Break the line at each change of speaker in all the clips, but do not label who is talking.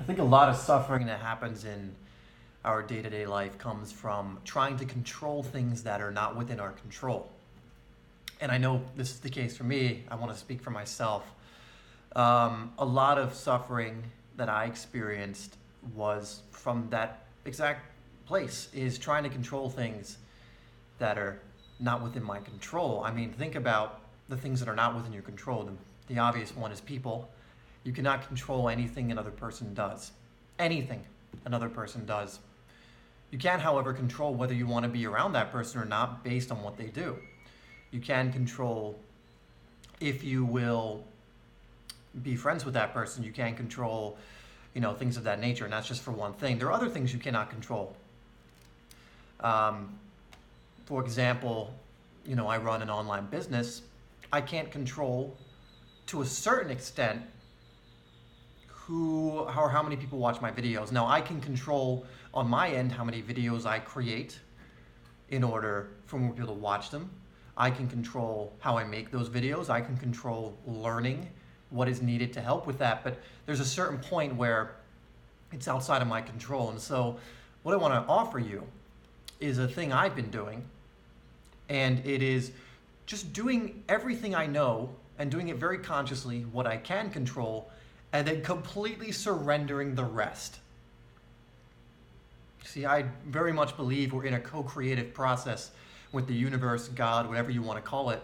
think a lot of suffering that happens in our day-to-day life comes from trying to control things that are not within our control. And I know this is the case for me. I want to speak for myself. A lot of suffering that I experienced was from that exact place, is trying to control things that are not within my control. I mean, think about the things that are not within your control. The obvious one is people. You cannot control anything another person does. Anything another person does. You can, however, control whether you want to be around that person or not based on what they do. You can control if you will be friends with that person. You can control, things of that nature, and that's just for one thing. There are other things you cannot control. For example, I run an online business. I can't control, to a certain extent, who or how many people watch my videos. Now, I can control on my end how many videos I create in order for more people to watch them. I can control how I make those videos. I can control learning what is needed to help with that. But there's a certain point where it's outside of my control. And so what I want to offer you is a thing I've been doing. And it is just doing everything I know and doing it very consciously, what I can control, and then completely surrendering the rest. See, I very much believe we're in a co-creative process with the universe, God, whatever you want to call it.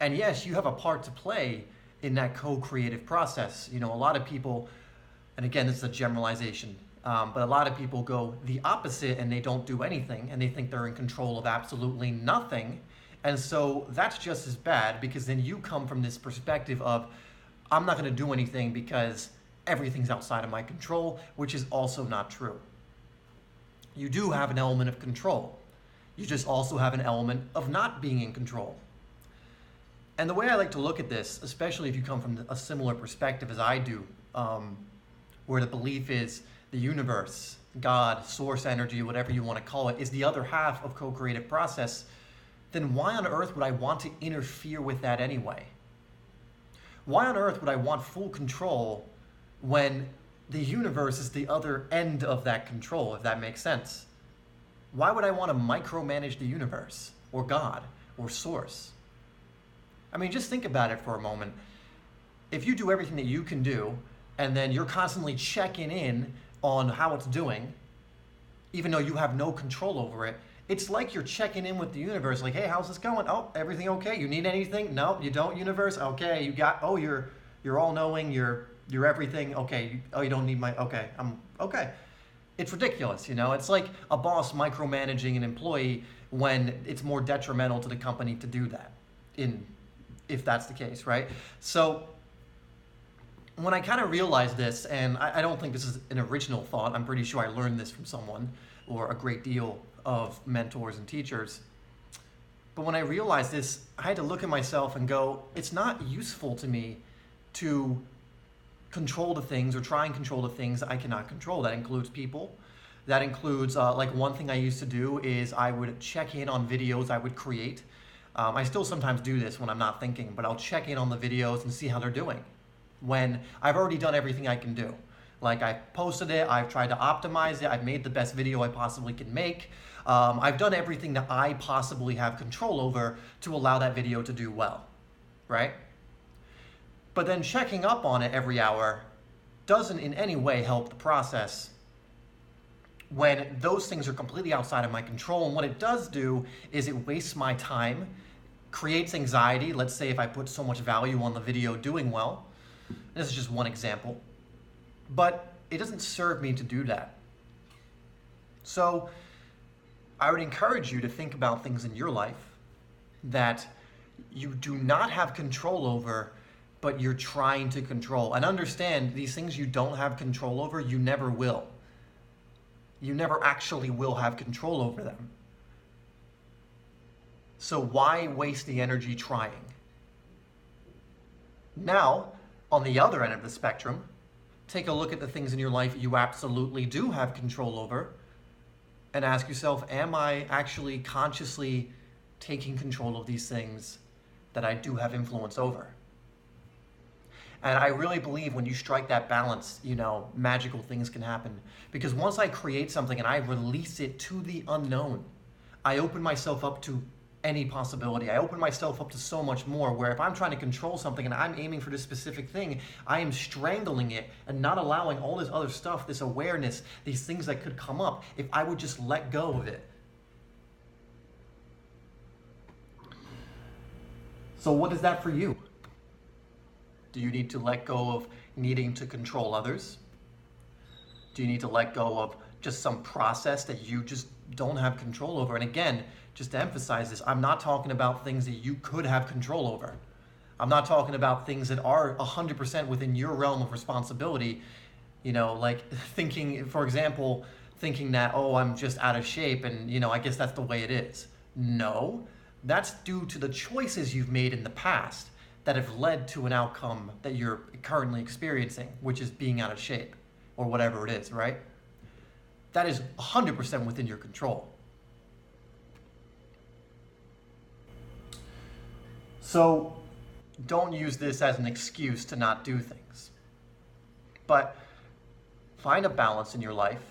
And yes, you have a part to play in that co-creative process. A lot of people, and again, this is a generalization, but a lot of people go the opposite and they don't do anything and they think they're in control of absolutely nothing. And so that's just as bad, because then you come from this perspective of, I'm not going to do anything because everything's outside of my control, which is also not true. You do have an element of control. You just also have an element of not being in control. And the way I like to look at this, especially if you come from a similar perspective as I do, where the belief is the universe, God, source energy, whatever you want to call it, is the other half of co-creative process, then why on earth would I want to interfere with that anyway? Why on earth would I want full control when the universe is the other end of that control, if that makes sense? Why would I want to micromanage the universe or God or source? I mean, just think about it for a moment. If you do everything that you can do, and then you're constantly checking in on how it's doing, even though you have no control over it, it's like you're checking in with the universe, like, hey, how's this going? Oh, everything okay? You need anything? No, you don't, universe? Okay, you got, oh, you're all-knowing, you're everything, okay. You don't need my, okay, I'm, okay. It's ridiculous, It's like a boss micromanaging an employee when it's more detrimental to the company to do that, if that's the case, right? So when I kind of realized this, and I don't think this is an original thought, I'm pretty sure I learned this from someone or a great deal of mentors and teachers. But when I realized this, I had to look at myself and go, it's not useful to me to control the things or try and control the things I cannot control. That includes people. That includes, like one thing I used to do is I would check in on videos I would create. I still sometimes do this when I'm not thinking, but I'll check in on the videos and see how they're doing when I've already done everything I can do. Like, I've posted it, I've tried to optimize it, I've made the best video I possibly can make. I've done everything that I possibly have control over to allow that video to do well, right? But then checking up on it every hour doesn't in any way help the process when those things are completely outside of my control. And what it does do is it wastes my time, creates anxiety. Let's say if I put so much value on the video doing well. This is just one example. But it doesn't serve me to do that. So I would encourage you to think about things in your life that you do not have control over, but you're trying to control. And understand, these things you don't have control over, you never will. You never actually will have control over them. So why waste the energy trying? Now, on the other end of the spectrum, take a look at the things in your life you absolutely do have control over and ask yourself, am I actually consciously taking control of these things that I do have influence over? And I really believe when you strike that balance, magical things can happen. Because once I create something and I release it to the unknown, I open myself up to any possibility. I open myself up to so much more, where if I'm trying to control something and I'm aiming for this specific thing, I am strangling it and not allowing all this other stuff, this awareness, these things that could come up, if I would just let go of it. So what is that for you? Do you need to let go of needing to control others? Do you need to let go of just some process that you just don't have control over? And again, just to emphasize this, I'm not talking about things that you could have control over. I'm not talking about things that are 100% within your realm of responsibility. Like thinking, for example, thinking that, oh, I'm just out of shape and, I guess that's the way it is. No, that's due to the choices you've made in the past that have led to an outcome that you're currently experiencing, which is being out of shape or whatever it is, right? That is 100% within your control. So don't use this as an excuse to not do things. But find a balance in your life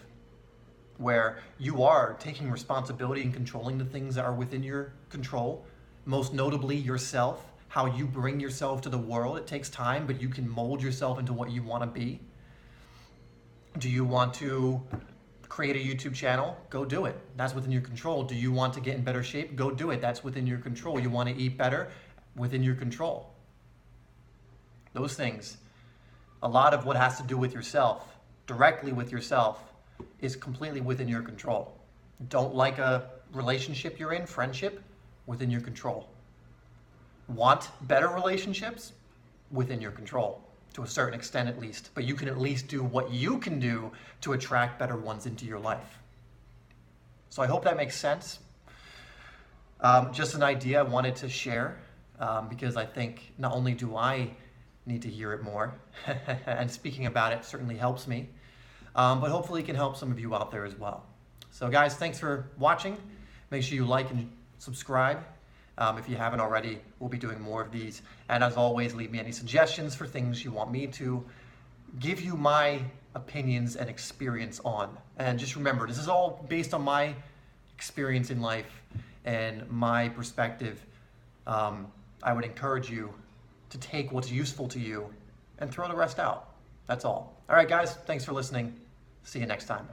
where you are taking responsibility and controlling the things that are within your control, most notably yourself, how you bring yourself to the world. It takes time, but you can mold yourself into what you want to be. Do you want to create a YouTube channel? Go do it. That's within your control. Do you want to get in better shape? Go do it. That's within your control. You want to eat better? Within your control. Those things, a lot of what has to do with yourself, directly with yourself, is completely within your control. Don't like a relationship you're in, friendship, within your control. Want better relationships? Within your control, to a certain extent at least. But you can at least do what you can do to attract better ones into your life. So I hope that makes sense. Just an idea I wanted to share. Because I think not only do I need to hear it more, and speaking about it certainly helps me, but hopefully it can help some of you out there as well. So guys, thanks for watching. Make sure you like and subscribe. If you haven't already, we'll be doing more of these. And as always, leave me any suggestions for things you want me to give you my opinions and experience on. And just remember, this is all based on my experience in life and my perspective. I would encourage you to take what's useful to you and throw the rest out. That's all. All right, guys, thanks for listening. See you next time.